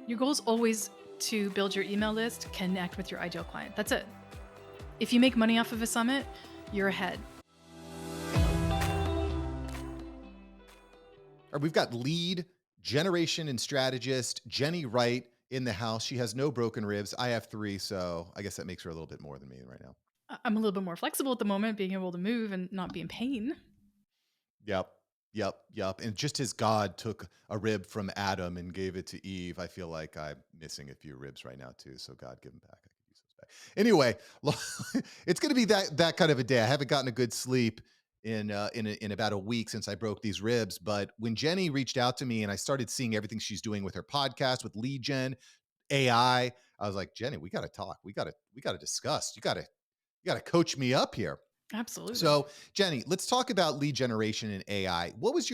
Your goal is always to build your email list, connect with your ideal client. That's it. If you make money off of a summit, you're ahead. We've got lead generation and strategist Jennie Wright in the house. She has no broken ribs. I have 3, so I guess that makes her a little bit more than me right now. I'm a little bit more flexible at the moment, being able to move and not be in pain. Yep. And just as God took a rib from Adam and gave it to Eve, I feel like I'm missing a few ribs right now too. So God, give them back. I could use those back. Anyway, it's going to be that kind of a day. I haven't gotten a good sleep in about a week since I broke these ribs. But when Jennie reached out to me and I started seeing everything she's doing with her podcast, with lead gen, AI, I was like, Jennie, we got to talk. We got to discuss. You got to coach me up here. Absolutely. So, Jennie, let's talk about lead generation and AI. What was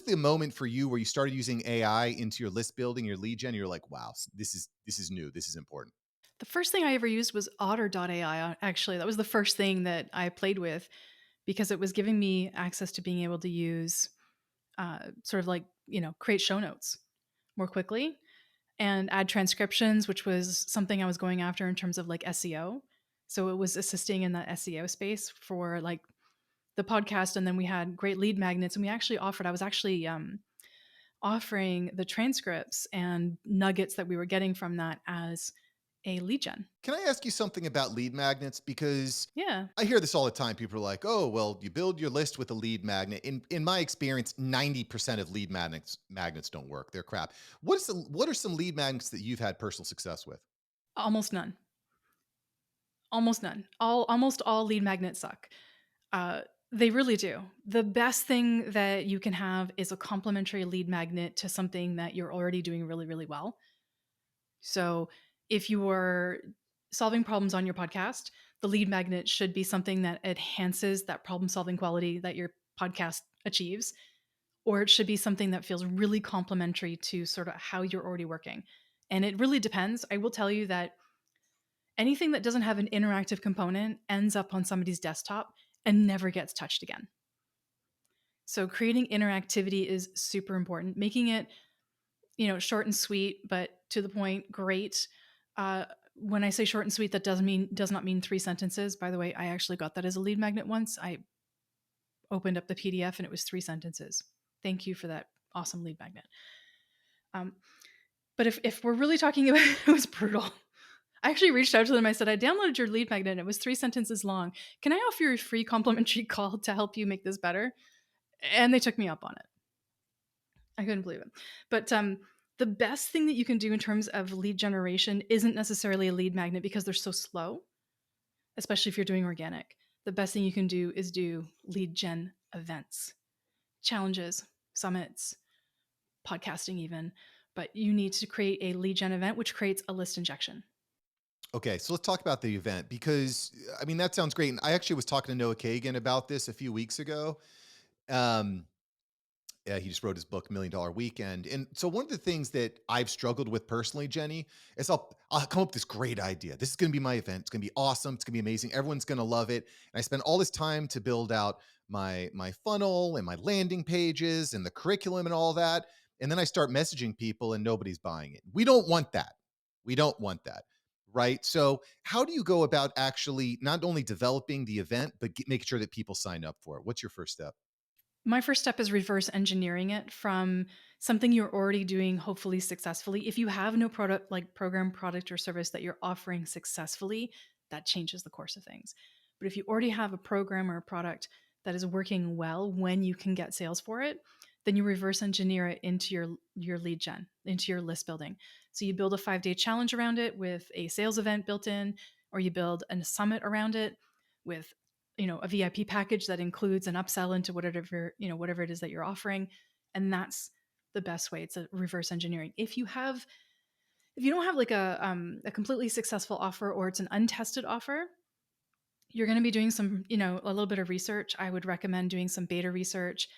the moment for you where you started using AI into your list building, your lead gen? You're like, wow, this is new. This is important. The first thing I ever used was Otter.ai. Actually, that was the first thing that I played with because it was giving me access to being able to use sort of like, create show notes more quickly and add transcriptions, which was something I was going after in terms of like SEO. So it was assisting in that SEO space for like the podcast. And then we had great lead magnets, and I was actually offering the transcripts and nuggets that we were getting from that as a lead gen. Can I ask you something about lead magnets? Because Yeah. I hear this all the time. People are like, oh, well, you build your list with a lead magnet. In my experience, 90% of lead magnets don't work. They're crap. What are some lead magnets that you've had personal success with? Almost none. Almost none. Almost all lead magnets suck. Uh, they really do. The best thing that you can have is a complementary lead magnet to something that you're already doing really, really well. So if you are solving problems on your podcast, the lead magnet should be something that enhances that problem solving quality that your podcast achieves, or it should be something that feels really complementary to sort of how you're already working. And it really depends. I will tell you that anything that doesn't have an interactive component ends up on somebody's desktop and never gets touched again. So creating interactivity is super important. Making it, short and sweet, but to the point, great. When I say short and sweet, that does not mean 3 sentences. By the way, I actually got that as a lead magnet once. I opened up the PDF and it was 3 sentences. Thank you for that awesome lead magnet. But if we're really talking about it was brutal. I actually reached out to them. I said, I downloaded your lead magnet and it was 3 sentences long. Can I offer you a free complimentary call to help you make this better? And they took me up on it. I couldn't believe it. But the best thing that you can do in terms of lead generation isn't necessarily a lead magnet because they're so slow, especially if you're doing organic. The best thing you can do is do lead gen events, challenges, summits, podcasting even. But you need to create a lead gen event, which creates a list injection. Okay, so let's talk about the event because I mean that sounds great. And I actually was talking to Noah Kagan about this a few weeks ago. Um, yeah, he just wrote his book, $1 Million Weekend. And so one of the things that I've struggled with personally, Jennie, is I'll come up with this great idea. This is going to be my event. It's going to be awesome. It's going to be amazing. Everyone's going to love it. And I spend all this time to build out my funnel and my landing pages and the curriculum and all that. And then I start messaging people and nobody's buying it. We don't want that. We don't want that. Right. So how do you go about actually not only developing the event, but making sure that people sign up for it? What's your first step? My first step is reverse engineering it from something you're already doing, hopefully successfully. If you have no product, like program, product, or service that you're offering successfully, that changes the course of things. But if you already have a program or a product that is working well when you can get sales for it, then you reverse engineer it into your lead gen, into your list building. So you build a 5-day challenge around it with a sales event built in, or you build a summit around it with a VIP package that includes an upsell into whatever it is that you're offering. And that's the best way. It's a reverse engineering. If you don't have like a completely successful offer, or it's an untested offer, you're going to be doing some, a little bit of research. I would recommend doing some beta research.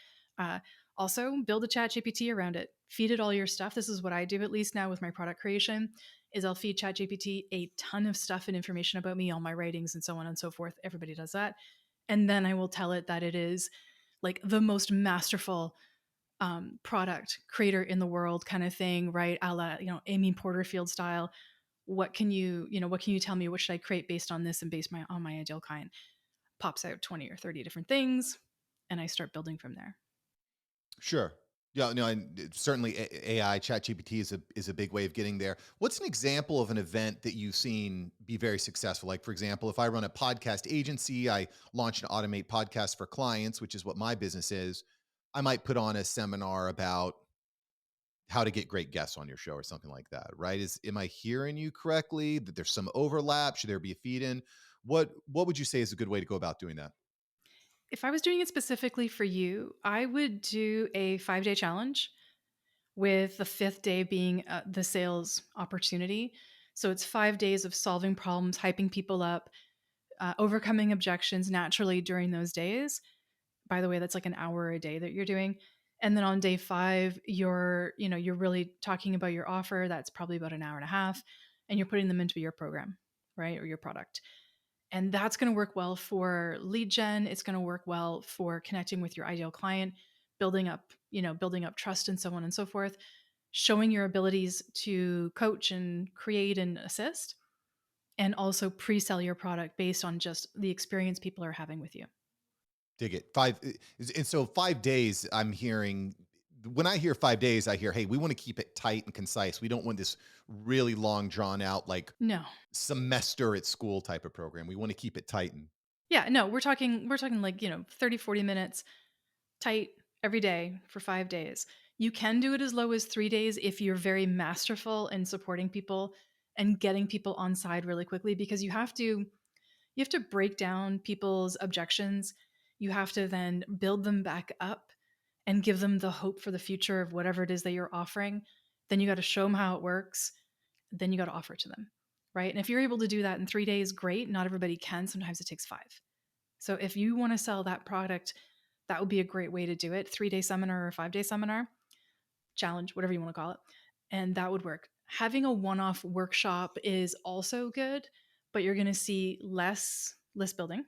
Also build a chat GPT around it, feed it all your stuff. This is what I do, at least now with my product creation, is I'll feed chat GPT a ton of stuff and information about me, all my writings and so on and so forth. Everybody does that. And then I will tell it that it is like the most masterful product creator in the world kind of thing, right? A la, Amy Porterfield style. What can you tell me? What should I create based on this and based on my ideal client? Pops out 20 or 30 different things, and I start building from there. Sure. Yeah, no, and certainly AI, ChatGPT is a big way of getting there. What's an example of an event that you've seen be very successful? Like, for example, if I run a podcast agency, I launch and automate podcasts for clients, which is what my business is. I might put on a seminar about how to get great guests on your show or something like that, right? Is am I hearing you correctly? That there's some overlap? Should there be a feed in? What would you say is a good way to go about doing that? If I was doing it specifically for you, I would do a 5-day challenge with the fifth day being the sales opportunity. So it's 5 days of solving problems, hyping people up, overcoming objections naturally during those days. By the way, that's like an hour a day that you're doing. And then on day 5, you're really talking about your offer. That's probably about an hour and a half, and you're putting them into your program, right? Or your product. And that's going to work well for lead gen. It's going to work well for connecting with your ideal client, building up trust and so on and so forth, showing your abilities to coach and create and assist, and also pre-sell your product based on just the experience people are having with you. Dig it. And so 5 days, I'm hearing when I hear 5 days, I hear, hey, we want to keep it tight and concise. We don't want this really long, drawn out, like No. semester at school type of program. We want to keep it tight and Yeah, no, we're talking like, 30, 40 minutes tight every day for 5 days. You can do it as low as 3 days if you're very masterful in supporting people and getting people on side really quickly, because you have to break down people's objections. You have to then build them back up and give them the hope for the future of whatever it is that you're offering. Then you got to show them how it works. Then you got to offer it to them. Right. And if you're able to do that in 3 days, great. Not everybody can. Sometimes it takes 5. So if you want to sell that product, that would be a great way to do it. 3-day seminar or 5-day seminar, challenge, whatever you want to call it. And that would work. Having a one-off workshop is also good, but you're going to see less list building,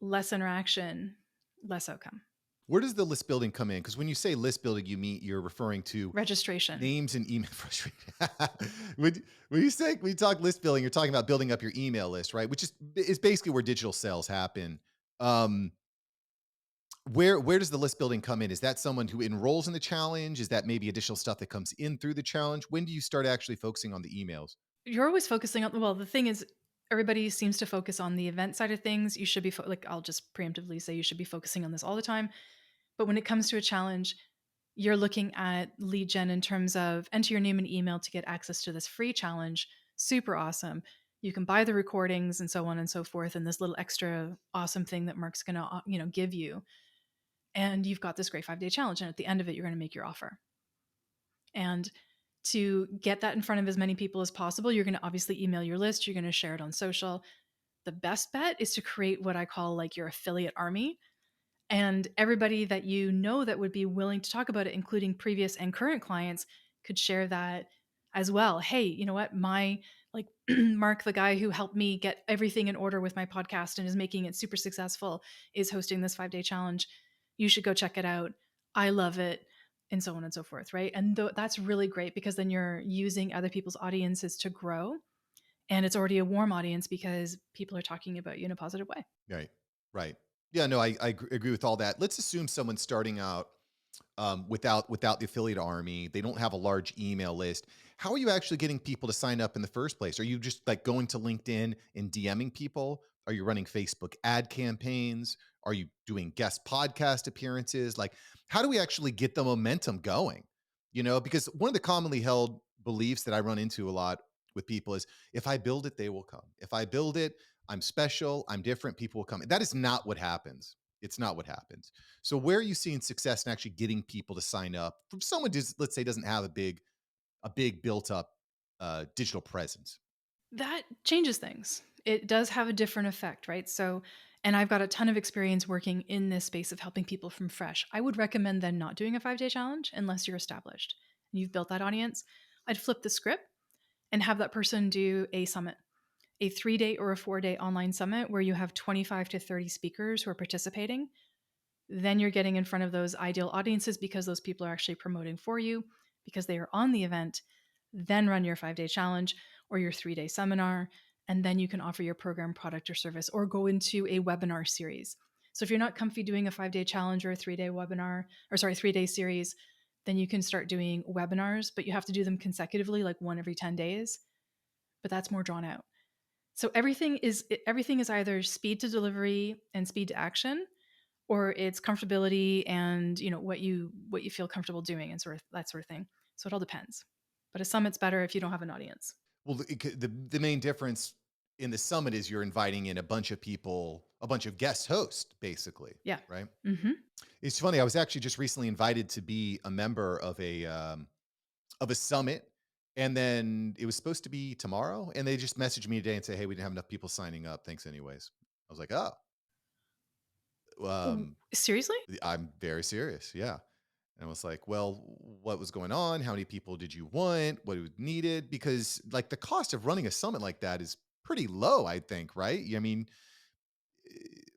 less interaction, less outcome. where does the list building come in? Because when you say list building, you're referring to Registration. names and email frustration. When you talk list building, you're talking about building up your email list, right? Which is basically where digital sales happen. Um, where does the list building come in? Is that someone who enrolls in the challenge? Is that maybe additional stuff that comes in through the challenge? When do you start actually focusing on the emails? You're always focusing on, well, the thing is, everybody seems to focus on the event side of things. You should be like, I'll just preemptively say you should be focusing on this all the time. But when it comes to a challenge, you're looking at lead gen in terms of enter your name and email to get access to this free challenge. Super awesome. You can buy the recordings and so on and so forth, and this little extra awesome thing that Mark's gonna give you. And you've got this great 5-day challenge. And at the end of it, you're gonna make your offer. And to get that in front of as many people as possible, you're gonna obviously email your list, you're gonna share it on social. The best bet is to create what I call like your affiliate army, and everybody that you know that would be willing to talk about it, including previous and current clients, could share that as well. Hey, you know what? My like Mark, the guy who helped me get everything in order with my podcast and is making it super successful, is hosting this 5-day challenge. You should go check it out. I love it. And so on and so forth. Right. And that's really great, because then you're using other people's audiences to grow. And it's already a warm audience because people are talking about you in a positive way. Right. Right. Yeah, no, I agree with all that. Let's assume someone's starting out without the affiliate army. They don't have a large email list. How are you actually getting people to sign up in the first place? Are you just like going to LinkedIn and DMing people? Are you running Facebook ad campaigns? Are you doing guest podcast appearances? Like, how do we actually get the momentum going? Because one of the commonly held beliefs that I run into a lot with people is if I build it, they will come. If I build it, I'm special, I'm different, people will come. That is not what happens. It's not what happens. So where are you seeing success in actually getting people to sign up from someone who, let's say, doesn't have a big built up digital presence? That changes things. It does have a different effect, right? So, and I've got a ton of experience working in this space of helping people from fresh. I would recommend then not doing a 5-day challenge unless you're established and you've built that audience. I'd flip the script and have that person do a summit, a 3-day or a 4-day online summit where you have 25 to 30 speakers who are participating. Then you're getting in front of those ideal audiences because those people are actually promoting for you because they are on the event. Then run your 5-day challenge or your 3-day seminar. And then you can offer your program, product, or service or go into a webinar series. So if you're not comfy doing a 5-day challenge or a 3-day webinar, or sorry, 3-day series, then you can start doing webinars, but you have to do them consecutively, like one every 10 days. But that's more drawn out. So everything is either speed to delivery and speed to action, or it's comfortability and what you feel comfortable doing and sort of that sort of thing. So it all depends. But a summit's better if you don't have an audience. Well, the main difference in the summit is you're inviting in a bunch of people, a bunch of guest hosts, basically, Yeah. right? Hmm. It's funny. I was actually just recently invited to be a member of a summit, and then it was supposed to be tomorrow, and they just messaged me today and say, "Hey, we didn't have enough people signing up. Thanks, anyways." I was like, "Oh, um, Seriously? I'm very serious." Yeah. And I was like, well, what was going on? How many people did you want? What was needed? Because like the cost of running a summit like that is pretty low, I think, right? I mean,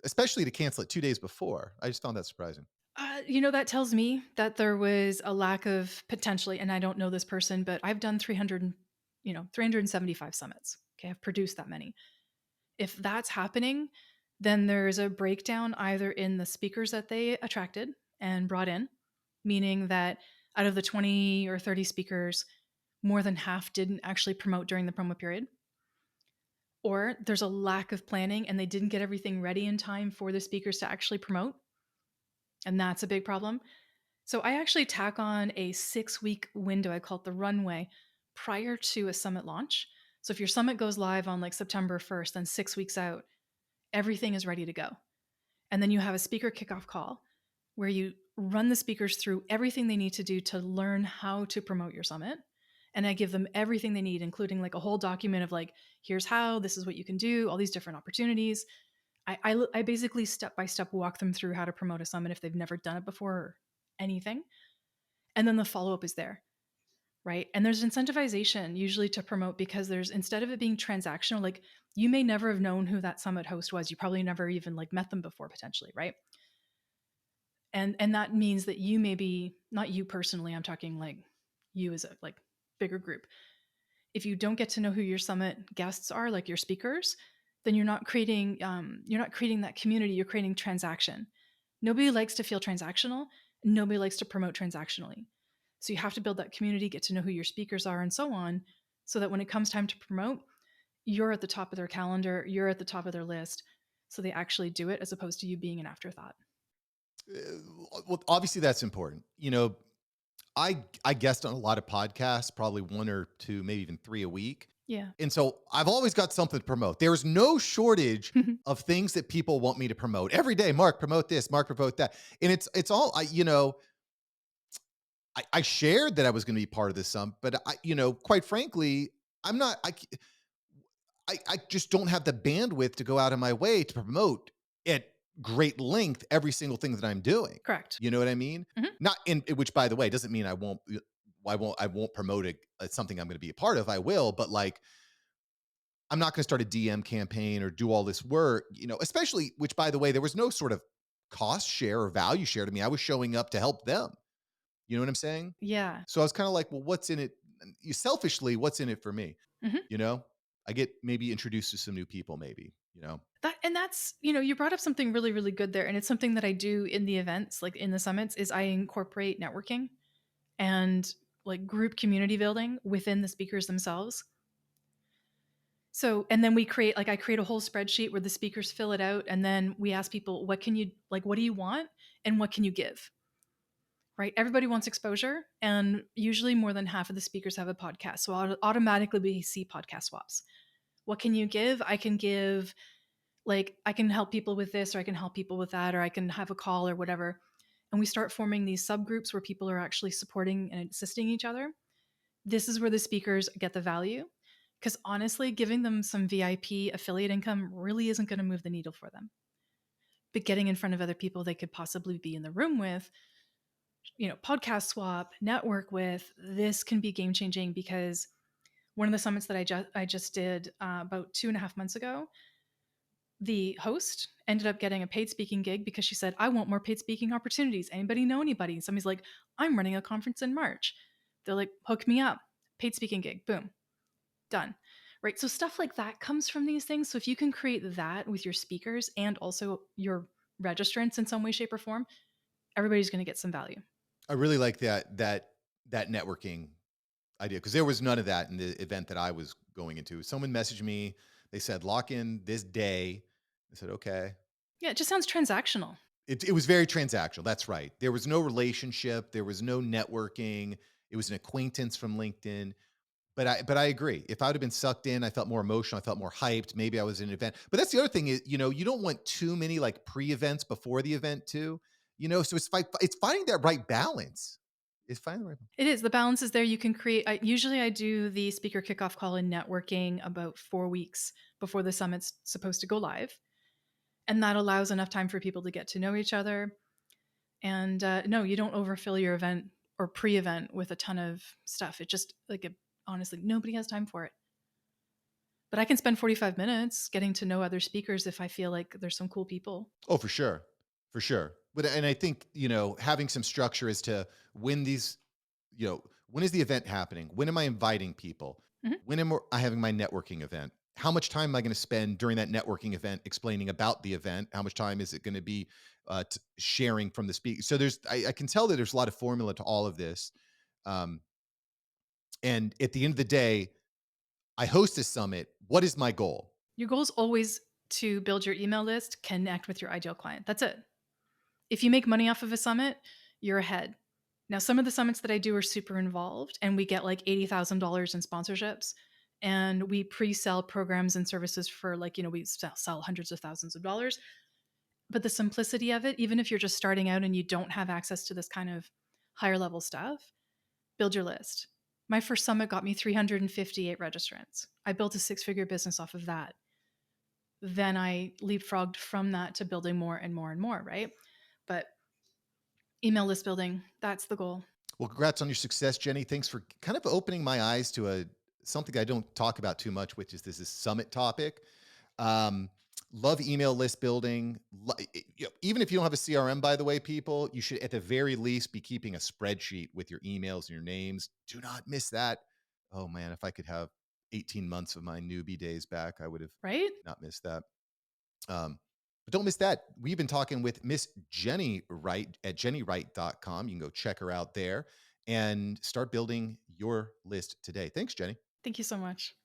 especially to cancel it 2 days before. I just found that surprising. That tells me that there was a lack of potentially, and I don't know this person, but I've done 375 summits. Okay, I've produced that many. If that's happening, then there's a breakdown either in the speakers that they attracted and brought in, meaning that out of the 20 or 30 speakers, more than half didn't actually promote during the promo period, or there's a lack of planning and they didn't get everything ready in time for the speakers to actually promote. And that's a big problem. So I actually tack on a 6-week window. I call it the runway prior to a summit launch. So if your summit goes live on like September 1st, then 6 weeks out, everything is ready to go. And then you have a speaker kickoff call where you run the speakers through everything they need to do to learn how to promote your summit. And I give them everything they need, including like a whole document of like, here's how, this is what you can do, all these different opportunities. I basically step by step walk them through how to promote a summit if they've never done it before or anything. And then the follow up is there, right? And there's incentivization usually to promote because there's, instead of it being transactional, like you may never have known who that summit host was. You probably never even like met them before potentially, right? And that means that you may be, not you personally, I'm talking like you as a like bigger group. If you don't get to know who your summit guests are, like your speakers, then you're not creating that community. You're creating transaction. Nobody likes to feel transactional. Nobody likes to promote transactionally. So you have to build that community, get to know who your speakers are, and so on, so that when it comes time to promote, you're at the top of their calendar, you're at the top of their list, so they actually do it as opposed to you being an afterthought. Well, obviously that's important. I guest on a lot of podcasts, probably one or two, maybe even three a week. Yeah. And so I've always got something to promote. There's no shortage of things that people want me to promote every day. Mark, promote this. Mark, promote that. And it's all I shared that I was going to be part of this but quite frankly, I'm not. I just don't have the bandwidth to go out of my way to promote at great length every single thing that I'm doing. Correct. You know what I mean? Mhm. Not in which, by the way, doesn't mean I won't promote something I'm going to be a part of. I will, but like I'm not going to start a DM campaign or do all this work. Especially which, by the way, there was no sort of cost share or value share to me. I was showing up to help them. You know what I'm saying? Yeah. So I was kind of like, well, what's in it? Selfishly, what's in it for me? Mhm. You know, I get maybe introduced to some new people, maybe. You brought up something really, really good there. And it's something that I do in the events, like in the summits, is I incorporate networking and like group community building within the speakers themselves. So, and then I create a whole spreadsheet where the speakers fill it out. And then we ask people, what do you want? And what can you give? Right? Everybody wants exposure. And usually more than half of the speakers have a podcast. So automatically we see podcast swaps. What can you give? I can give, like, I can help people with this, or I can help people with that, or I can have a call or whatever. And we start forming these subgroups where people are actually supporting and assisting each other. This is where the speakers get the value. Because honestly, giving them some VIP affiliate income really isn't going to move the needle for them. But getting in front of other people they could possibly be in the room with, podcast swap, network with, this can be game changing because one of the summits that I just did about 2.5 months ago, The host ended up getting a paid speaking gig because she said, I want more paid speaking opportunities. Anybody know anybody? And somebody's like, I'm running a conference in March. They're like, hook me up. Paid speaking gig. Boom. Done. Right. So stuff like that comes from these things. So if you can create that with your speakers and also your registrants in some way, shape, or form, everybody's going to get some value. I really like that networking idea because there was none of that in the event that I was going into. Someone messaged me. They said, "Lock in this day." I said, "Okay." Yeah, it just sounds transactional. It was very transactional. That's right. There was no relationship. There was no networking. It was an acquaintance from LinkedIn. But I agree. If I would have been sucked in, I felt more emotional. I felt more hyped. Maybe I was in an event. But that's the other thing is, you don't want too many like pre-events before the event too. So it's finding that right balance. It's finding the right. It is. The balance is there. You can create. Usually, I do the speaker kickoff call and networking about 4 weeks before the summit's supposed to go live. And that allows enough time for people to get to know each other. And no, you don't overfill your event or pre event with a ton of stuff. It just, honestly, nobody has time for it. But I can spend 45 minutes getting to know other speakers if I feel like there's some cool people. Oh, for sure. For sure. But and I think, having some structure as to when these, when is the event happening? When am I inviting people? Mhm. When am I having my networking event? How much time am I going to spend during that networking event explaining about the event? How much time is it going to be sharing from the speaker? So I can tell that there's a lot of formula to all of this. Um, and at the end of the day, I host a summit. What is my goal? Your goal is always to build your email list, connect with your ideal client. That's it. If you make money off of a summit, you're ahead. Now, some of the summits that I do are super involved, and we get like $80,000 in sponsorships. And we pre sell programs and services for we sell hundreds of thousands of dollars. But the simplicity of it, even if you're just starting out and you don't have access to this kind of higher level stuff, build your list. My first summit got me 358 registrants. I built a six-figure business off of that. Then I leapfrogged from that to building more and more and more, right? But email list building, that's the goal. Well, congrats on your success, Jenny. Thanks for kind of opening my eyes to a something I don't talk about too much, which is this summit topic. Um, Love email list building. Even if you don't have a CRM, by the way, people, you should at the very least be keeping a spreadsheet with your emails and your names. Do not miss that. Oh man, if I could have 18 months of my newbie days back, I would have Right? not missed that. Um, but don't miss that. We've been talking with Miss Jennie Wright at jennywright.com. You can go check her out there and start building your list today. Thanks, Jenny. Thank you so much.